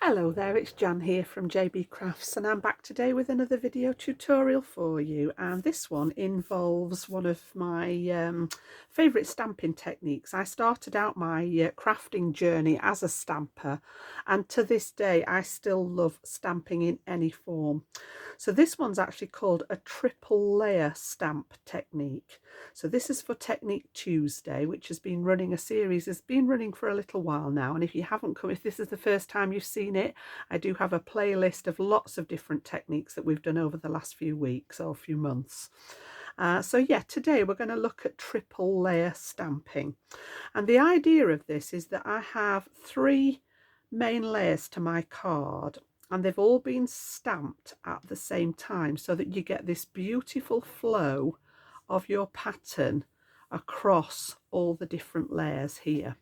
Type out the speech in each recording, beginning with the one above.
Hello there, it's Jan here from JB Crafts, and I'm back today with another video tutorial for you. And this one involves one of my favourite stamping techniques. I started out my crafting journey as a stamper, and to this day I still love stamping in any form. So this one's actually called a triple layer stamp technique. So this is for Technique Tuesday, which has been running a series, has been running for a little while now. And if you haven't come, if this is the first time you've seen it, I do have a playlist of lots of different techniques that we've done over the last few weeks or few months. So yeah, today we're going to look at triple layer stamping. And the idea of this is that I have three main layers to my card, and they've all been stamped at the same time so that you get this beautiful flow of your pattern across all the different layers here.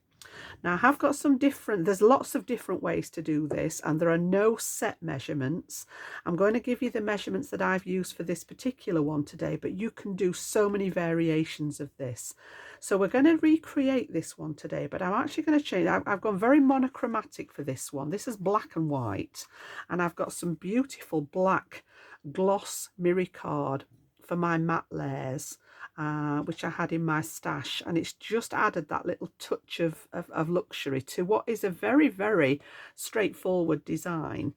Now I have got there's lots of different ways to do this, and there are no set measurements. I'm going to give you the measurements that I've used for this particular one today, but you can do so many variations of this. So we're going to recreate this one today, but I'm actually going to change. I've gone very monochromatic for this one. This is black and white, and I've got some beautiful black gloss mirror card for my matte layers, which I had in my stash, and it's just added that little touch of luxury to what is a very, very straightforward design.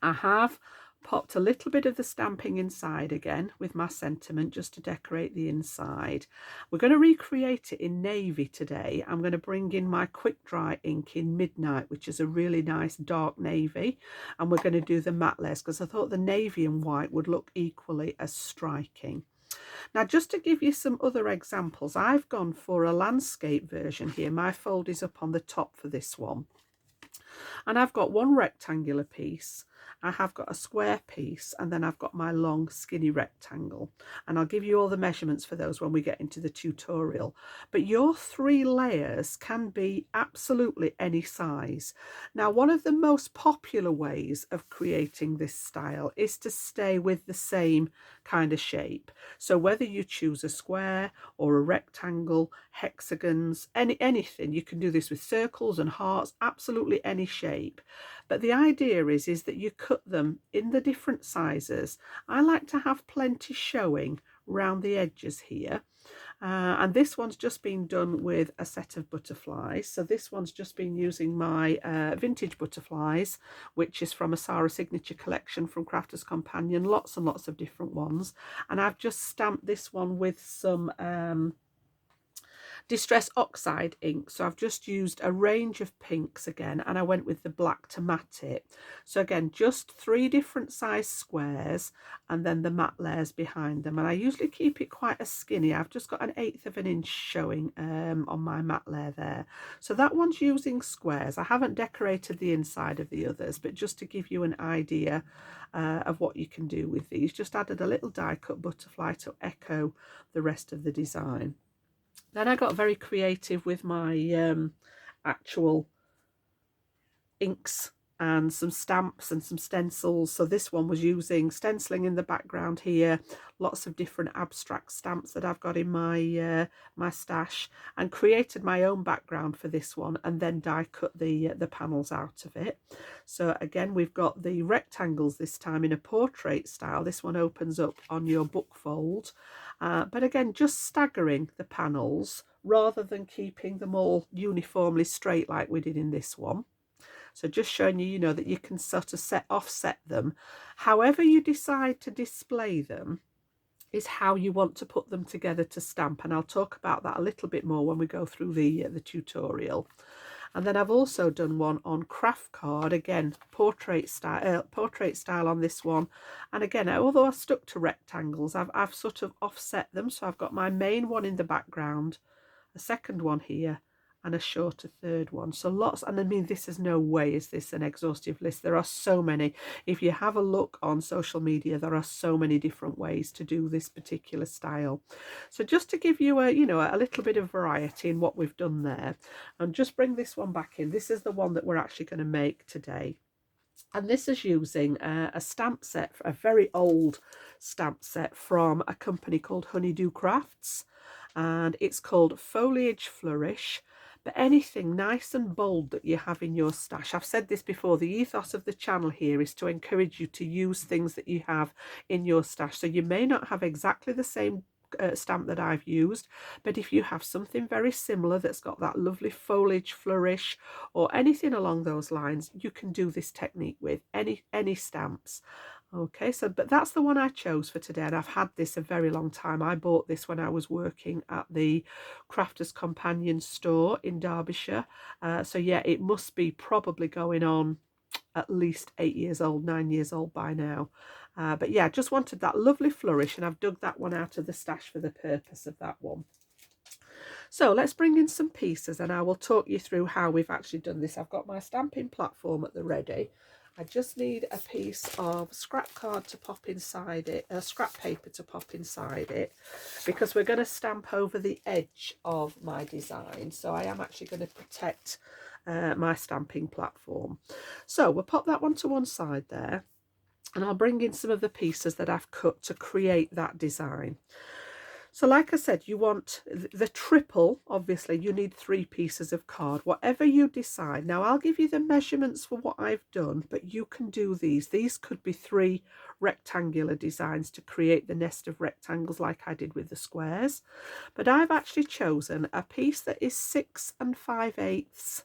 I have popped a little bit of the stamping inside again with my sentiment just to decorate the inside. We're going to recreate it in navy today. I'm going to bring in my quick dry ink in Midnight, which is a really nice dark navy, and we're going to do the matte layers because I thought the navy and white would look equally as striking. Now, just to give you some other examples, I've gone for a landscape version here. My fold is up on the top for this one. And I've got one rectangular piece, I have got a square piece, and then I've got my long skinny rectangle. And I'll give you all the measurements for those when we get into the tutorial. But your three layers can be absolutely any size. Now, one of the most popular ways of creating this style is to stay with the same kind of shape. So whether you choose a square or a rectangle, hexagons, anything, you can do this with circles and hearts, absolutely any shape. But the idea is that you cut them in the different sizes. I like to have plenty showing round the edges here. And this one's just been done with a set of butterflies. So this one's just been using my vintage butterflies, which is from a Sarah Signature collection from Crafters Companion, lots and lots of different ones. And I've just stamped this one with some Distress Oxide ink. So I've just used a range of pinks again, and I went with the black to matte it. So again, just three different size squares and then the matte layers behind them. And I usually keep it quite a skinny. I've just got 1/8 of an inch showing on my matte layer there. So that one's using squares. I haven't decorated the inside of the others, but just to give you an idea of what you can do with these, just added a little die cut butterfly to echo the rest of the design. Then I got very creative with my actual inks and some stamps and some stencils. So this one was using stenciling in the background here, lots of different abstract stamps that I've got in my my stash, and created my own background for this one, and then die cut the panels out of it. So again, we've got the rectangles this time in a portrait style. This one opens up on your book fold, but again, just staggering the panels rather than keeping them all uniformly straight like we did in this one. So just showing you, that you can sort of offset them. However you decide to display them is how you want to put them together to stamp. And I'll talk about that a little bit more when we go through the tutorial. And then I've also done one on craft card, again, portrait style on this one. And again, although I stuck to rectangles, I've sort of offset them. So I've got my main one in the background, a second one here, and a shorter third one. So lots, and I mean, this is no way is this an exhaustive list. There are so many. If you have a look on social media, there are so many different ways to do this particular style. So just to give you a little bit of variety in what we've done there, and just bring this one back in. This is the one that we're actually going to make today. And this is using a stamp set, a very old stamp set from a company called Honeydew Crafts, and it's called Foliage Flourish but anything nice and bold that you have in your stash. I've said this before, the ethos of the channel here is to encourage you to use things that you have in your stash. So you may not have exactly the same stamp that I've used, but if you have something very similar that's got that lovely foliage flourish or anything along those lines, you can do this technique with any stamps. Okay, so but that's the one I chose for today, and I've had this a very long time. I bought this when I was working at the Crafters Companion store in Derbyshire. So yeah, it must be probably going on at least 8 years old, 9 years old by now. But yeah, just wanted that lovely flourish, and I've dug that one out of the stash for the purpose of that one. So let's bring in some pieces and I will talk you through how we've actually done this. I've got my stamping platform at the ready. I just need a piece of scrap card to pop inside it, scrap paper to pop inside it, because we're going to stamp over the edge of my design. So I am actually going to protect my stamping platform. So we'll pop that one to one side there, and I'll bring in some of the pieces that I've cut to create that design. So like I said, you want the triple, obviously you need 3 pieces of card, whatever you decide. Now I'll give you the measurements for what I've done, but you can do these. These could be 3 rectangular designs to create the nest of rectangles like I did with the squares. But I've actually chosen a piece that is 6 5/8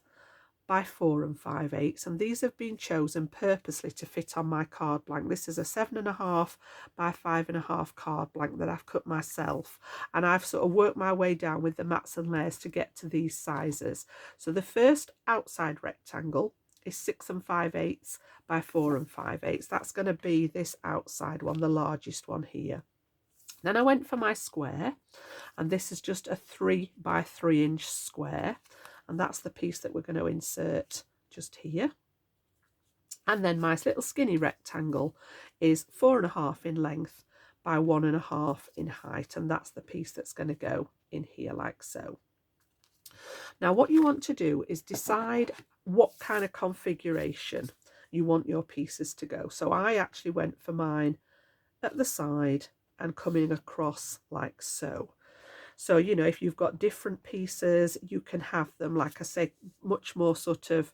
by 4 5/8, and these have been chosen purposely to fit on my card blank. This is a 7.5 by 5.5 card blank that I've cut myself, and I've sort of worked my way down with the mats and layers to get to these sizes. So the first outside rectangle is 6 5/8 by 4 5/8. That's going to be this outside one, the largest one here. Then I went for my square, and this is just a 3 by 3 inch square, and that's the piece that we're going to insert just here. And then my little skinny rectangle is 4.5 in length by 1.5 in height, and that's the piece that's going to go in here like so. Now what you want to do is decide what kind of configuration you want your pieces to go. So I actually went for mine at the side and coming across like so. So, you know, if you've got different pieces, you can have them, like I say, much more sort of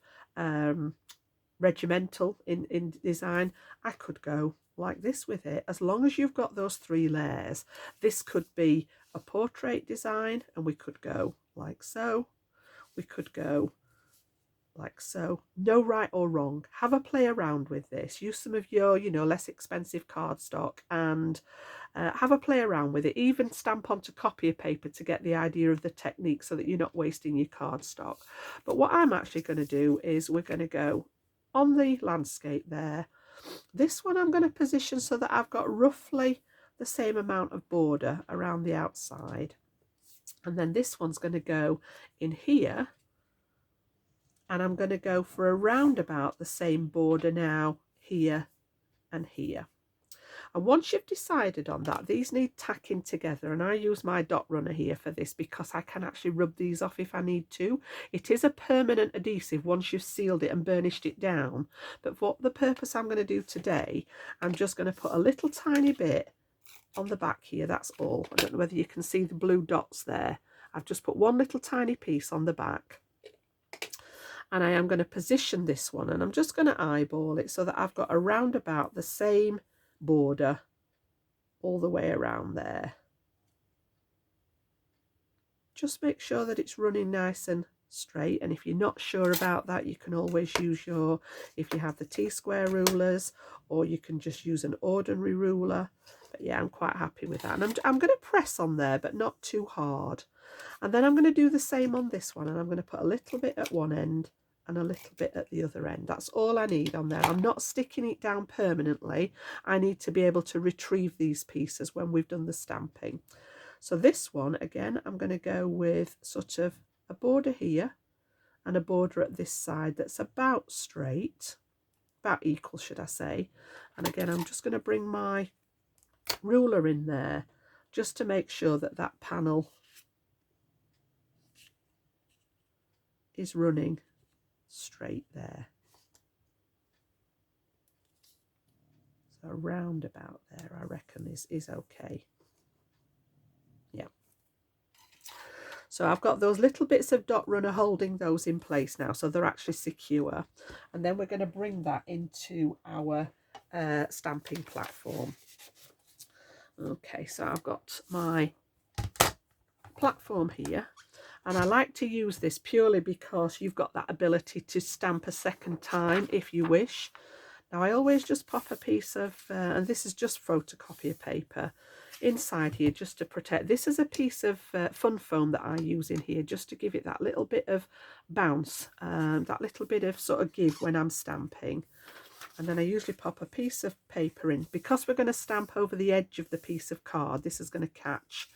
regimental in design. I could go like this with it, as long as you've got those 3 layers. This could be a portrait design, and we could go like so. We could go like so. No right or wrong. Have a play around with this. Use some of your, you know, less expensive cardstock and have a play around with it. Even stamp onto copier paper to get the idea of the technique so that you're not wasting your cardstock. But what I'm actually going to do is we're going to go on the landscape there. This one I'm going to position so that I've got roughly the same amount of border around the outside. And then this one's going to go in here. And I'm going to go for around about the same border now, here and here. And once you've decided on that, these need tacking together, and I use my dot runner here for this because I can actually rub these off if I need to. It is a permanent adhesive once you've sealed it and burnished it down, but for the purpose I'm going to do today, I'm just going to put a little tiny bit on the back here, that's all. I don't know whether you can see the blue dots there. I've just put one little tiny piece on the back. And I am going to position this one, and I'm just going to eyeball it so that I've got around about the same border all the way around there. Just make sure that it's running nice and straight, and if you're not sure about that, you can always use your, if you have the T-square rulers, or you can just use an ordinary ruler. But yeah, I'm quite happy with that, and I'm going to press on there but not too hard. And then I'm going to do the same on this one, and I'm going to put a little bit at one end and a little bit at the other end. That's all I need on there. I'm not sticking it down permanently. I need to be able to retrieve these pieces when we've done the stamping. So this one, again, I'm going to go with sort of a border here and a border at this side that's about straight, about equal, should I say. And again, I'm just going to bring my ruler in there just to make sure that that panel is running straight there. So around about there, I reckon is okay. Yeah. So I've got those little bits of dot runner holding those in place now, so they're actually secure. And then we're going to bring that into our stamping platform. Okay, so I've got my platform here, and I like to use this purely because you've got that ability to stamp a second time if you wish. Now I always just pop a piece of, and this is just photocopier paper, inside here just to protect. This is a piece of fun foam that I use in here just to give it that little bit of bounce, that little bit of sort of give when I'm stamping. And then I usually pop a piece of paper in. Because we're going to stamp over the edge of the piece of card, this is going to catch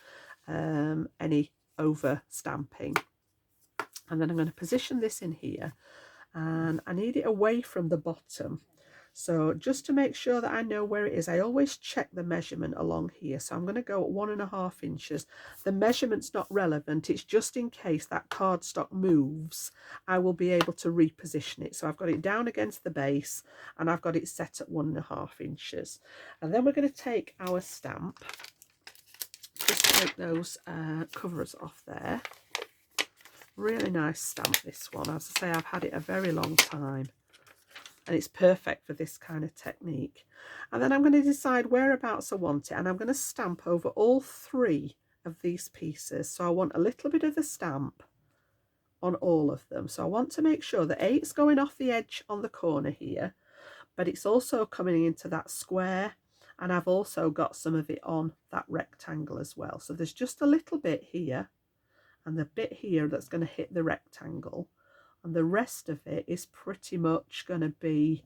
any over stamping. And then I'm going to position this in here, and I need it away from the bottom. So just to make sure that I know where it is, I always check the measurement along here. So I'm going to go at 1.5 inches. The measurement's not relevant. It's just in case that cardstock moves, I will be able to reposition it. So I've got it down against the base, and I've got it set at 1.5 inches. And then we're going to take our stamp. Just take those covers off there. Really nice stamp, this one. As I say, I've had it a very long time, and it's perfect for this kind of technique. And then I'm going to decide whereabouts I want it, and I'm going to stamp over all 3 of these pieces. So I want a little bit of the stamp on all of them. So I want to make sure that it's going off the edge on the corner here, but it's also coming into that square, and I've also got some of it on that rectangle as well. So there's just a little bit here and the bit here that's going to hit the rectangle, and the rest of it is pretty much going to be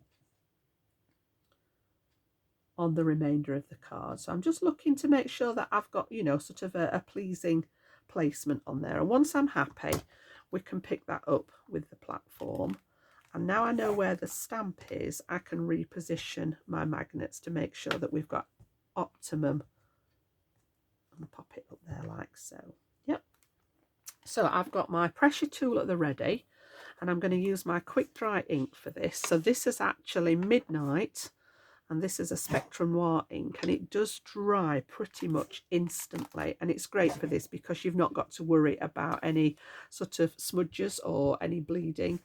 on the remainder of the card. So I'm just looking to make sure that I've got, you know, sort of a pleasing placement on there. And once I'm happy, we can pick that up with the platform. And now I know where the stamp is, I can reposition my magnets to make sure that we've got optimum. I'm going to pop it up there like so. Yep. So I've got my pressure tool at the ready, and I'm going to use my quick dry ink for this. So this is actually Midnight, and this is a Spectrum Noir ink, and it does dry pretty much instantly, and it's great for this because you've not got to worry about any sort of smudges or any bleeding.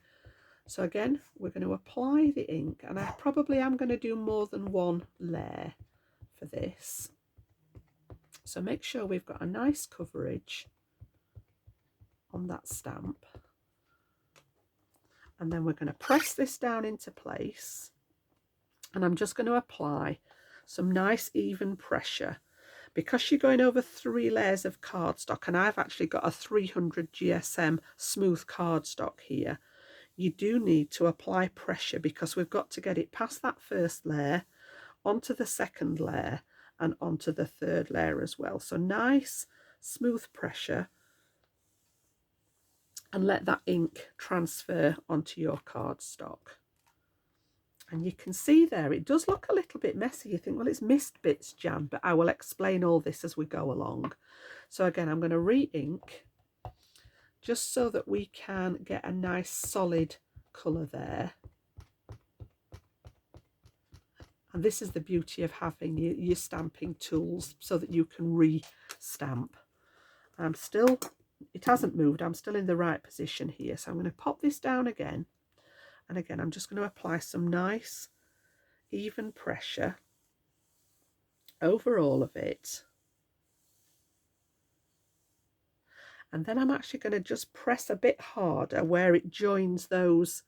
So again, we're going to apply the ink, and I probably am going to do more than one layer for this. So make sure we've got a nice coverage on that stamp. And then we're going to press this down into place, and I'm just going to apply some nice even pressure. Because you're going over 3 layers of cardstock, and I've actually got a 300 GSM smooth cardstock here, you do need to apply pressure because we've got to get it past that first layer, onto the second layer, and onto the third layer as well. So nice smooth pressure, and let that ink transfer onto your cardstock. And you can see there, it does look a little bit messy. You think, well, it's missed bits, Jan, but I will explain all this as we go along. So again, I'm going to re-ink just so that we can get a nice solid colour there. And this is the beauty of having your stamping tools, so that you can re-stamp. It hasn't moved, I'm still in the right position here. So I'm going to pop this down again. And again, I'm just going to apply some nice even pressure over all of it. And then I'm actually going to just press a bit harder where it joins those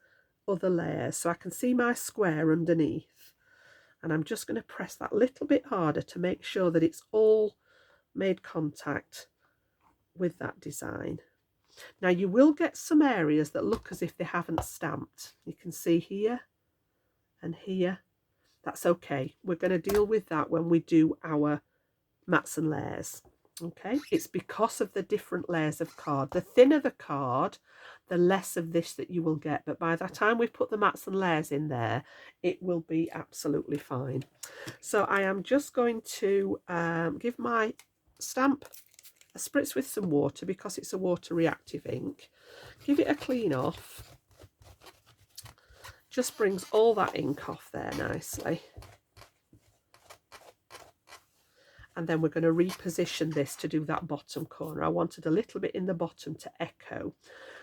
other layers, so I can see my square underneath. And I'm just going to press that little bit harder to make sure that it's all made contact with that design. Now you will get some areas that look as if they haven't stamped. You can see here and here. That's okay. We're going to deal with that when we do our mats and layers. Okay, it's because of the different layers of card. The thinner the card, the less of this that you will get. But by the time we've put the mats and layers in there, it will be absolutely fine. So I am just going to give my stamp a spritz with some water because it's a water reactive ink. Give it a clean off. Just brings all that ink off there nicely. and then we're going to reposition this to do that bottom corner. I wanted a little bit in the bottom to echo.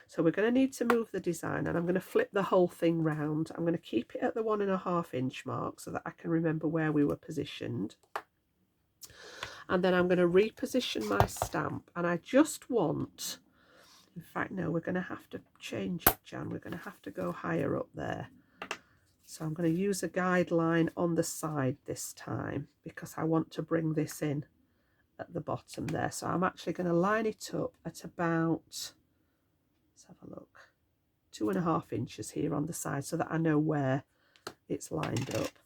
So we're going to need to move the design, and I'm going to flip the whole thing round. I'm going to keep it at the 1.5 inch mark so that I can remember where we were positioned. And then I'm going to reposition my stamp, and I just want, in fact, no, we're going to have to change it, Jan. We're going to have to go higher up there. So I'm going to use a guideline on the side this time because I want to bring this in at the bottom there. So I'm actually going to line it up at about, let's have a look, 2.5 inches here on the side so that I know where it's lined up.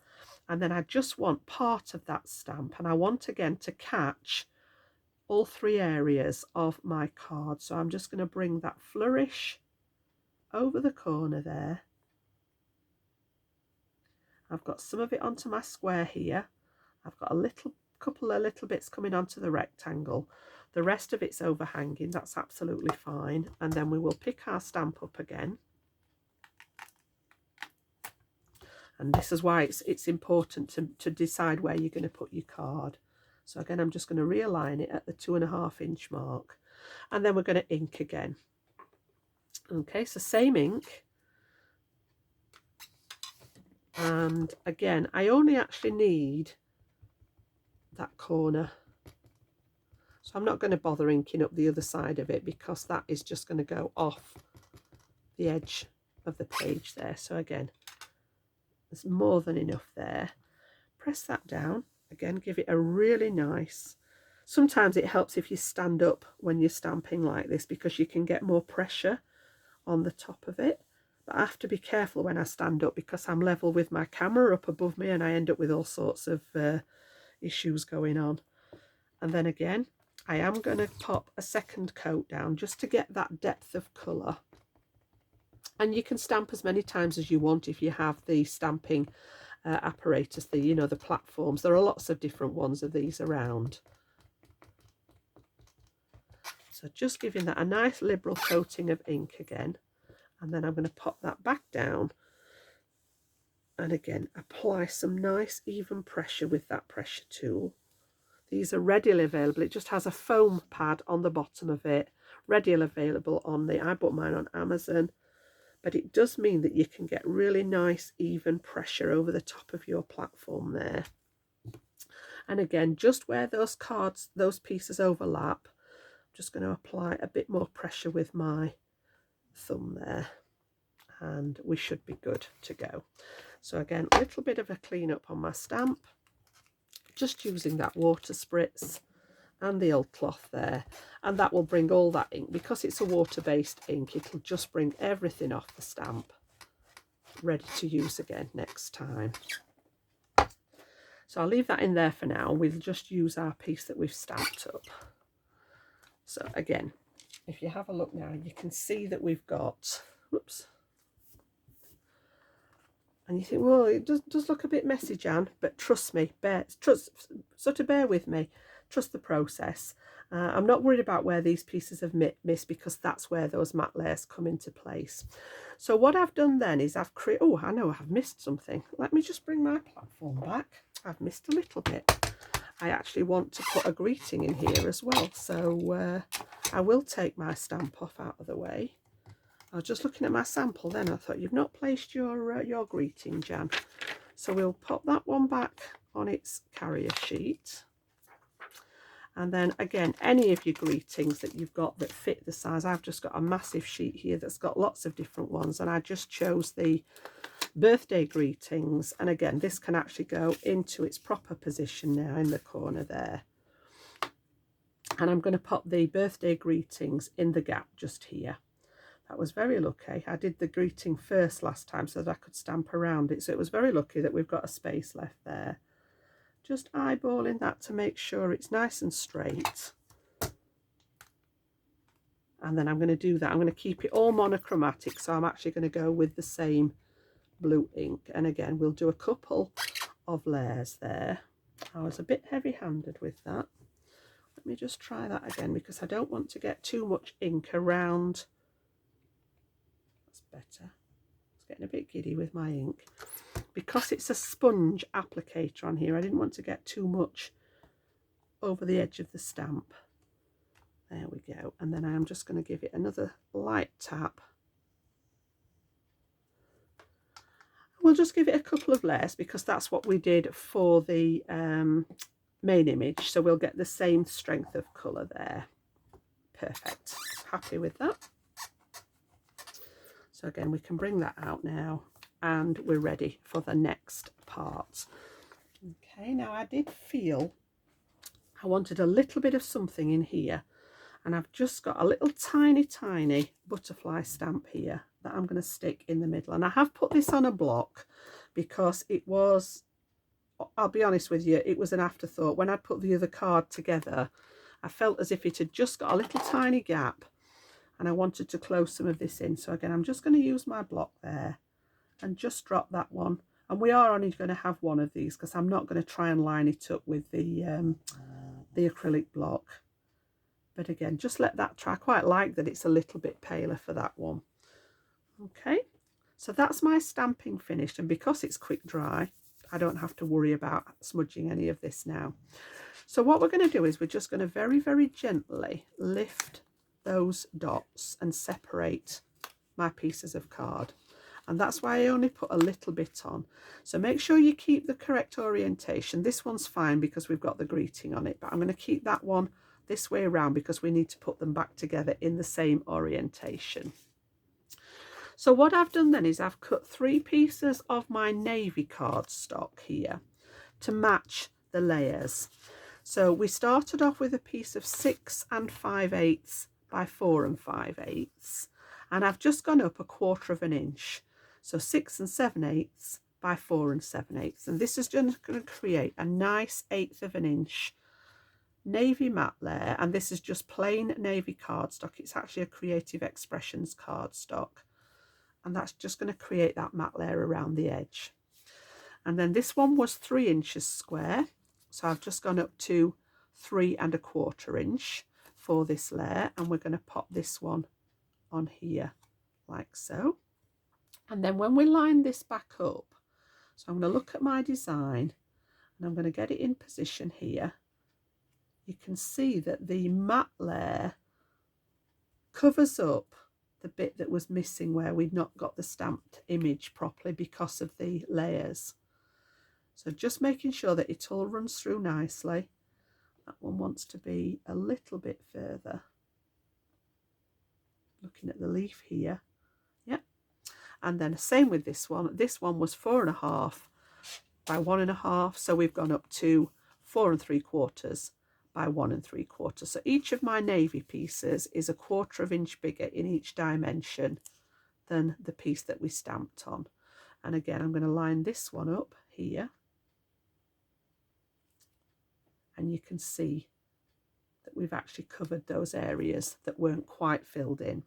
And then I just want part of that stamp, and I want again to catch all 3 areas of my card. So I'm just going to bring that flourish over the corner there. I've got some of it onto my square here. I've got a couple of little bits coming onto the rectangle. The rest of it's overhanging. That's absolutely fine. And then we will pick our stamp up again. And this is why it's important to decide where you're going to put your card. So again, I'm just going to realign it at the 2.5 inch mark. And then we're going to ink again. Okay, so same ink. And again, I only actually need that corner. So I'm not going to bother inking up the other side of it because that is just going to go off the edge of the page there. So again, there's more than enough there. Press that down. Again, give it a really nice... Sometimes it helps if you stand up when you're stamping like this because you can get more pressure on the top of it. But I have to be careful when I stand up because I'm level with my camera up above me and I end up with all sorts of issues going on. And then again, I am going to pop a second coat down just to get that depth of colour. And you can stamp as many times as you want if you have the stamping apparatus, the platforms. There are lots of different ones of these around. So just giving that a nice liberal coating of ink again. And then I'm going to pop that back down and again apply some nice even pressure with that pressure tool. These are readily available. It just has a foam pad on the bottom of it, readily available I bought mine on Amazon, but it does mean that you can get really nice even pressure over the top of your platform there. And again, just where those pieces overlap, I'm just going to apply a bit more pressure with my thumb there, and we should be good to go. So again, a little bit of a clean up on my stamp, just using that water spritz and the old cloth there, and that will bring all that ink, because it's a water-based ink, it'll just bring everything off the stamp ready to use again next time. So I'll leave that in there for now. We'll just use our piece that we've stamped up. So again, if you have a look now, you can see that we've got, whoops, and you think, well, it does look a bit messy, Jan, but trust me, bear with me, trust the process. I'm not worried about where these pieces have missed because that's where those matte layers come into place. So what I've done then is I've created, oh, I know I've missed something. Let me just bring my platform back. I've missed a little bit. I actually want to put a greeting in here as well. So I will take my stamp off out of the way. I was just looking at my sample then. I thought, you've not placed your greeting, Jan. So we'll pop that one back on its carrier sheet. And then again, any of your greetings that you've got that fit the size. I've just got a massive sheet here that's got lots of different ones, and I just chose the birthday greetings. And again, this can actually go into its proper position now in the corner there. And I'm going to pop the birthday greetings in the gap just here. That was very lucky. I did the greeting first last time so that I could stamp around it. So it was very lucky that we've got a space left there. Just eyeballing that to make sure it's nice and straight. And then I'm going to do that. I'm going to keep it all monochromatic. So I'm actually going to go with the same blue ink. And again, we'll do a couple of layers there. I was a bit heavy-handed with that. Let me just try that again because I don't want to get too much ink around. That's better. It's getting a bit giddy with my ink. Because it's a sponge applicator on here, I didn't want to get too much over the edge of the stamp. There we go. And then I'm just going to give it another light tap. We'll just give it a couple of layers because that's what we did for the main image. So we'll get the same strength of colour there. Perfect. Happy with that. So again, we can bring that out now and we're ready for the next part. Okay, now I did feel I wanted a little bit of something in here, and I've just got a little tiny butterfly stamp here that I'm going to stick in the middle. And I have put this on a block because it was, I'll be honest with you, it was an afterthought. When I put the other card together, I felt as if it had just got a little tiny gap and I wanted to close some of this in. So again, I'm just going to use my block there and just drop that one. And we are only going to have one of these because I'm not going to try and line it up with the acrylic block. But again, just let that try. I quite like that it's a little bit paler for that one. Okay, so that's my stamping finished, and because it's quick dry, I don't have to worry about smudging any of this now. So what we're going to do is we're just going to very gently lift those dots and separate my pieces of card. And that's why I only put a little bit on. So make sure you keep the correct orientation. This one's fine because we've got the greeting on it, but I'm going to keep that one this way around because we need to put them back together in the same orientation. So what I've done then is I've cut 3 pieces of my navy cardstock here to match the layers. So we started off with a piece of 6 5/8 by 4 5/8, and I've just gone up 1/4 inch. So 6 7/8 by 4 7/8, and this is just going to create a nice 1/8 inch navy matte layer. And this is just plain navy cardstock. It's actually a Creative Expressions cardstock, and that's just going to create that matte layer around the edge. And then this one was 3 inches square, so I've just gone up to 3 1/4 inch for this layer, and we're going to pop this one on here like so. And then when we line this back up, so I'm going to look at my design and I'm going to get it in position here. You can see that the matte layer covers up the bit that was missing where we'd not got the stamped image properly because of the layers. So just making sure that it all runs through nicely. That one wants to be a little bit further. Looking at the leaf here. Yep. And then same with this one. This one was 4 1/2 by 1 1/2. So we've gone up to 4 3/4 by 1 3/4. So each of my navy pieces is 1/4 inch bigger in each dimension than the piece that we stamped on. And again, I'm going to line this one up here. And you can see that we've actually covered those areas that weren't quite filled in.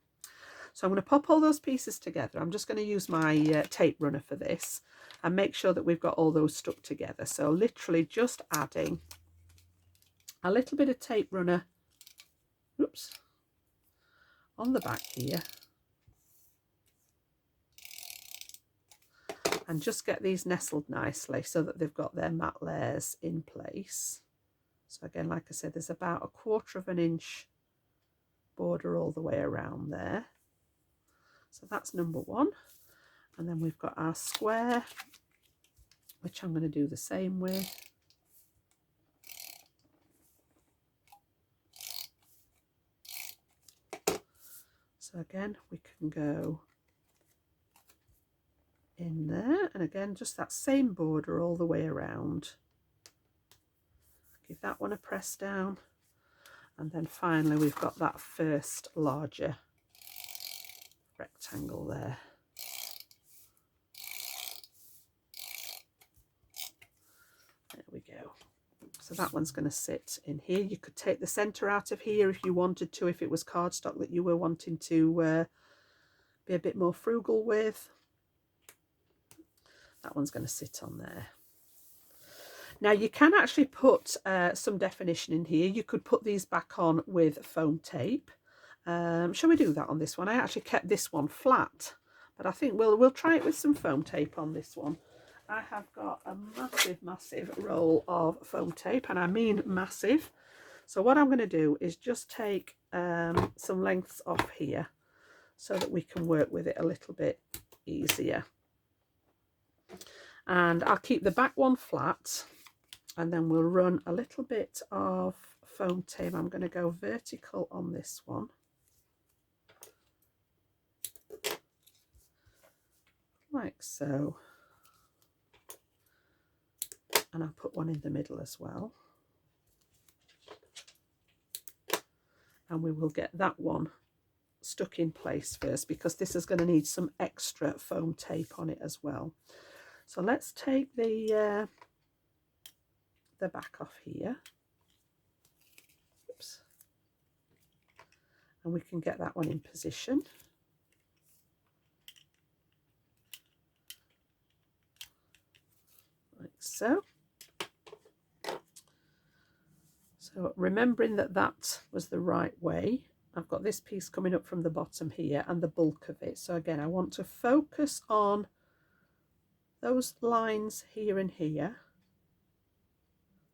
So I'm going to pop all those pieces together. I'm just going to use my tape runner for this and make sure that we've got all those stuck together. So literally just adding a little bit of tape runner, oops, on the back here. And just get these nestled nicely so that they've got their matte layers in place. So again, like I said, there's about 1/4 inch border all the way around there. So that's number 1. And then we've got our square, which I'm going to do the same with. So again, we can go in there, and again, just that same border all the way around. Give that one a press down, and then finally we've got that first larger rectangle there. There we go. So that one's going to sit in here. You could take the center out of here if you wanted to, if it was cardstock that you were wanting to be a bit more frugal with. That one's going to sit on there. Now you can actually put some definition in here. You could put these back on with foam tape. Shall we do that on this one? I actually kept this one flat, but I think we'll try it with some foam tape on this one. I have got a massive roll of foam tape, and I mean massive. So what I'm going to do is just take some lengths off here so that we can work with it a little bit easier. And I'll keep the back one flat, and then we'll run a little bit of foam tape. I'm going to go vertical on this one. Like so. And I'll put one in the middle as well. And we will get that one stuck in place first, because this is going to need some extra foam tape on it as well. So let's take the back off here. Oops. And we can get that one in position. Like so. So remembering that that was the right way, I've got this piece coming up from the bottom here and the bulk of it. So again, I want to focus on those lines here and here.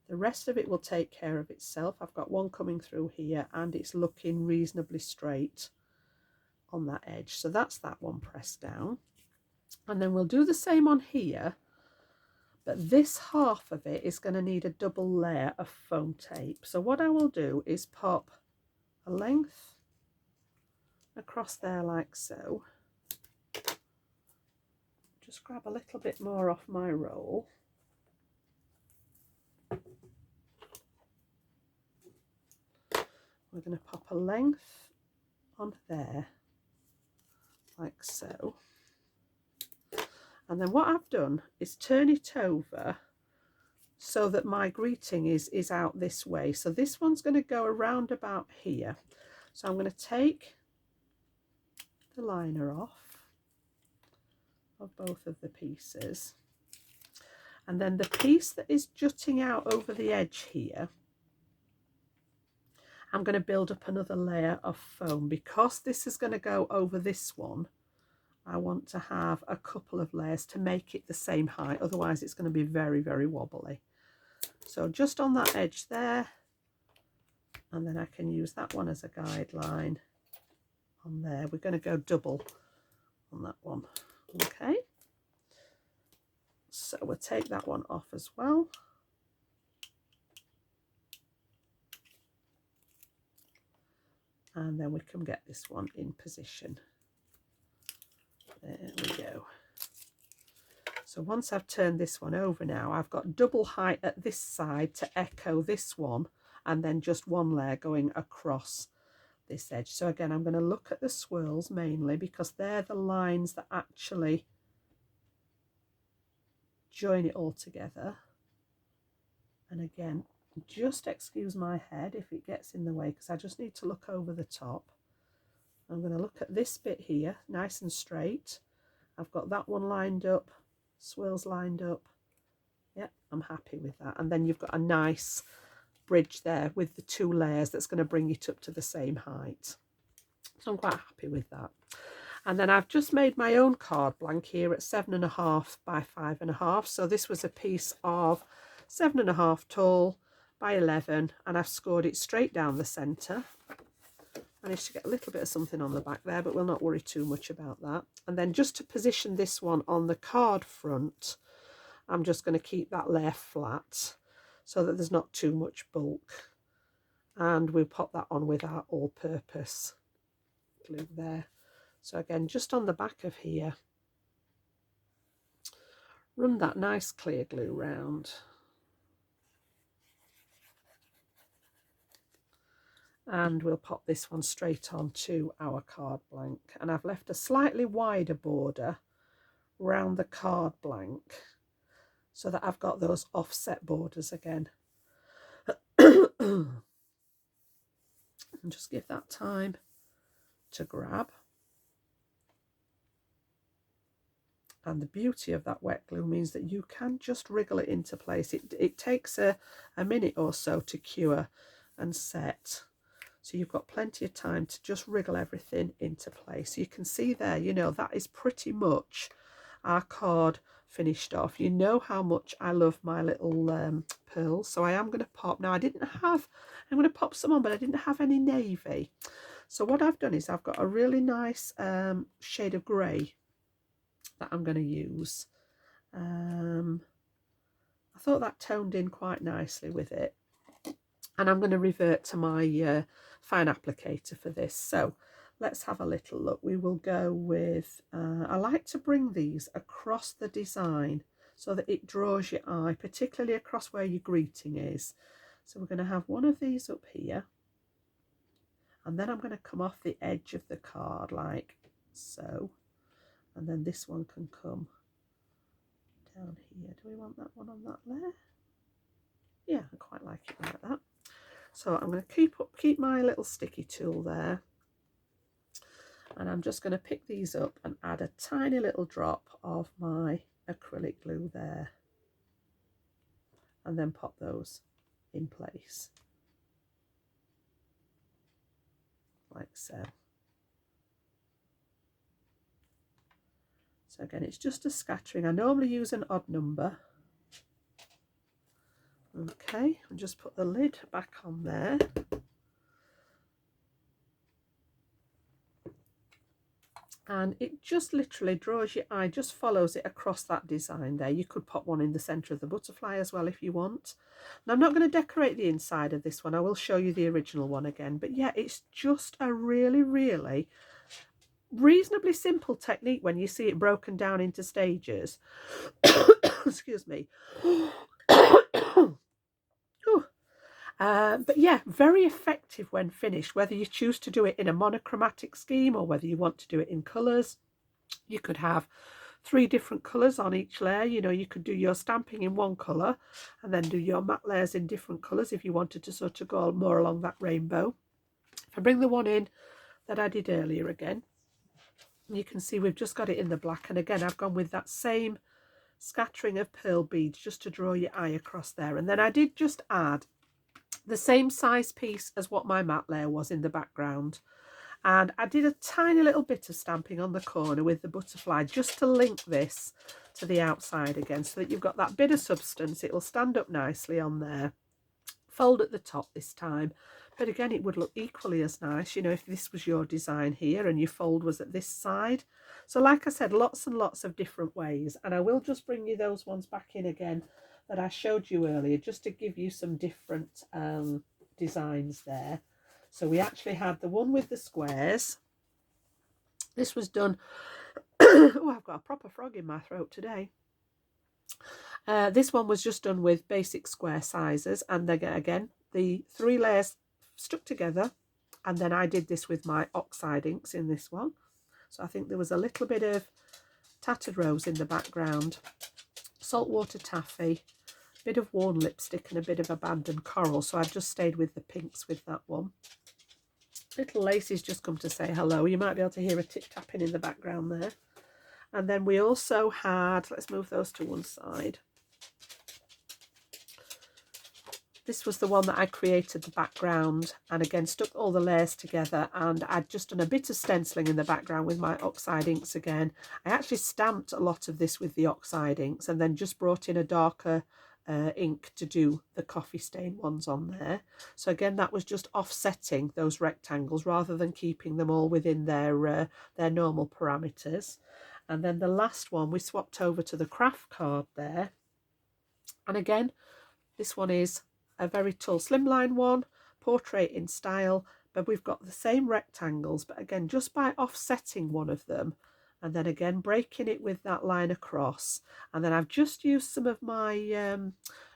The rest of it will take care of itself. I've got one coming through here and it's looking reasonably straight on that edge. So that's that one pressed down. And then we'll do the same on here. But this half of it is going to need a double layer of foam tape. So what I will do is pop a length across there like so. Just grab a little bit more off my roll. We're going to pop a length on there like so. And then what I've done is turn it over so that my greeting is out this way. So this one's going to go around about here. So I'm going to take the liner off of both of the pieces. And then the piece that is jutting out over the edge here, I'm going to build up another layer of foam. Because this is going to go over this one, I want to have a couple of layers to make it the same height, otherwise it's going to be very wobbly. So just on that edge there, and then I can use that one as a guideline on there. We're going to go double on that one. Okay, so we'll take that one off as well. And then we can get this one in position. There we go. So once I've turned this one over now, I've got double height at this side to echo this one, and then just one layer going across this edge. So again, I'm going to look at the swirls mainly because they're the lines that actually join it all together. And again, just excuse my head if it gets in the way, because I just need to look over the top. I'm going to look at this bit here, nice and straight. I've got that one lined up, swirls lined up. Yep, I'm happy with that. And then you've got a nice bridge there with the two layers that's going to bring it up to the same height. So I'm quite happy with that. And then I've just made my own card blank here at 7.5 by 5.5. So this was a piece of 7.5 tall by 11, and I've scored it straight down the centre. Managed to get a little bit of something on the back there, but we'll not worry too much about that. And then just to position this one on the card front, I'm just going to keep that layer flat so that there's not too much bulk. And we'll pop that on with our all-purpose glue there. So again, just on the back of here, run that nice clear glue round. And we'll pop this one straight onto our card blank. And I've left a slightly wider border around the card blank so that I've got those offset borders again. And just give that time to grab. And the beauty of that wet glue means that you can just wriggle it into place. It takes a minute or so to cure and set. So you've got plenty of time to just wriggle everything into place. You can see there, you know, that is pretty much our card finished off. You know how much I love my little pearls, so I am going to pop. Now I'm going to pop some on, but I didn't have any navy. So what I've done is I've got a really nice shade of grey that I'm going to use. I thought that toned in quite nicely with it. And I'm going to revert to my fine applicator for this. So let's have a little look. We will go with, I like to bring these across the design so that it draws your eye, particularly across where your greeting is. So we're going to have one of these up here. And then I'm going to come off the edge of the card like so. And then this one can come down here. Do we want that one on that layer? Yeah, I quite like it like that. So I'm going to keep my little sticky tool there, and I'm just going to pick these up and add a tiny little drop of my acrylic glue there, and then pop those in place like so. So again, it's just a scattering. I normally use an odd number. Okay, and just put the lid back on there. And it just literally draws your eye, just follows it across that design there. You could pop one in the centre of the butterfly as well if you want. Now I'm not going to decorate the inside of this one. I will show you the original one again. But yeah, it's just a really, really reasonably simple technique when you see it broken down into stages. Excuse me. But yeah, very effective when finished, whether you choose to do it in a monochromatic scheme or whether you want to do it in colours. You could have 3 different colours on each layer. You know, you could do your stamping in one colour and then do your matte layers in different colours if you wanted to sort of go more along that rainbow. If I bring the one in that I did earlier again, you can see we've just got it in the black, and again I've gone with that same scattering of pearl beads just to draw your eye across there. And then I did just add the same size piece as what my matte layer was in the background, and I did a tiny little bit of stamping on the corner with the butterfly just to link this to the outside again, so that you've got that bit of substance. It will stand up nicely on there. Fold at the top this time, but again it would look equally as nice, you know, if this was your design here and your fold was at this side. So like I said, lots and lots of different ways, and I will just bring you those ones back in again that I showed you earlier, just to give you some different designs there. So we actually had the one with the squares. This was done oh, I've got a proper frog in my throat today. This one was just done with basic square sizes, and again the 3 layers stuck together, and then I did this with my oxide inks in this one. So I think there was a little bit of tattered rose in the background, saltwater taffy, bit of worn lipstick, and a bit of abandoned coral. So I've just stayed with the pinks with that one. Little Lacey's just come to say hello. You might be able to hear a tip-tapping in the background there. And then we also had, let's move those to one side. This was the one that I created the background, and again stuck all the layers together, and I'd just done a bit of stenciling in the background with my oxide inks again. I actually stamped a lot of this with the oxide inks and then just brought in a darker ink to do the coffee stain ones on there. So again, that was just offsetting those rectangles rather than keeping them all within their normal parameters. And then the last one we swapped over to the craft card there, and again this one is a very tall slimline one, portrait in style, but we've got the same rectangles, but again just by offsetting one of them and then again breaking it with that line across. And then I've just used some of my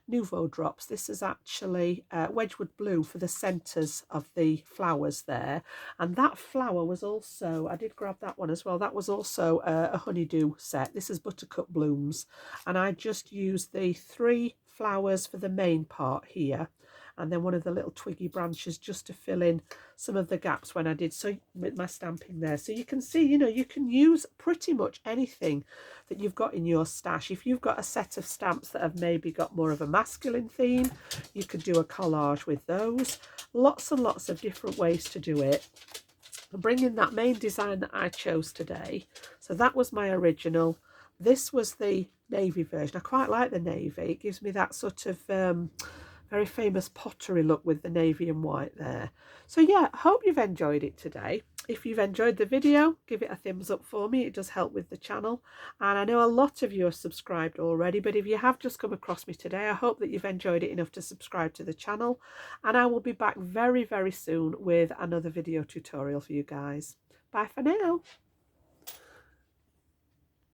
Nouveau drops. This is actually Wedgwood Blue for the centres of the flowers there, and that flower was also, I did grab that one as well, that was also a honeydew set. This is Buttercup Blooms, and I just used the 3 flowers for the main part here, and then one of the little twiggy branches just to fill in some of the gaps when I did so with my stamping there. So you can see, you know, you can use pretty much anything that you've got in your stash. If you've got a set of stamps that have maybe got more of a masculine theme, you could do a collage with those. Lots and lots of different ways to do it. I'm bringing that main design that I chose today. So that was my original. This was the navy version. I quite like the navy. It gives me that sort of very famous pottery look with the navy and white there. So yeah, I hope you've enjoyed it today. If you've enjoyed the video, give it a thumbs up for me. It does help with the channel. And I know a lot of you are subscribed already, but if you have just come across me today, I hope that you've enjoyed it enough to subscribe to the channel. And I will be back very, very soon with another video tutorial for you guys. Bye for now.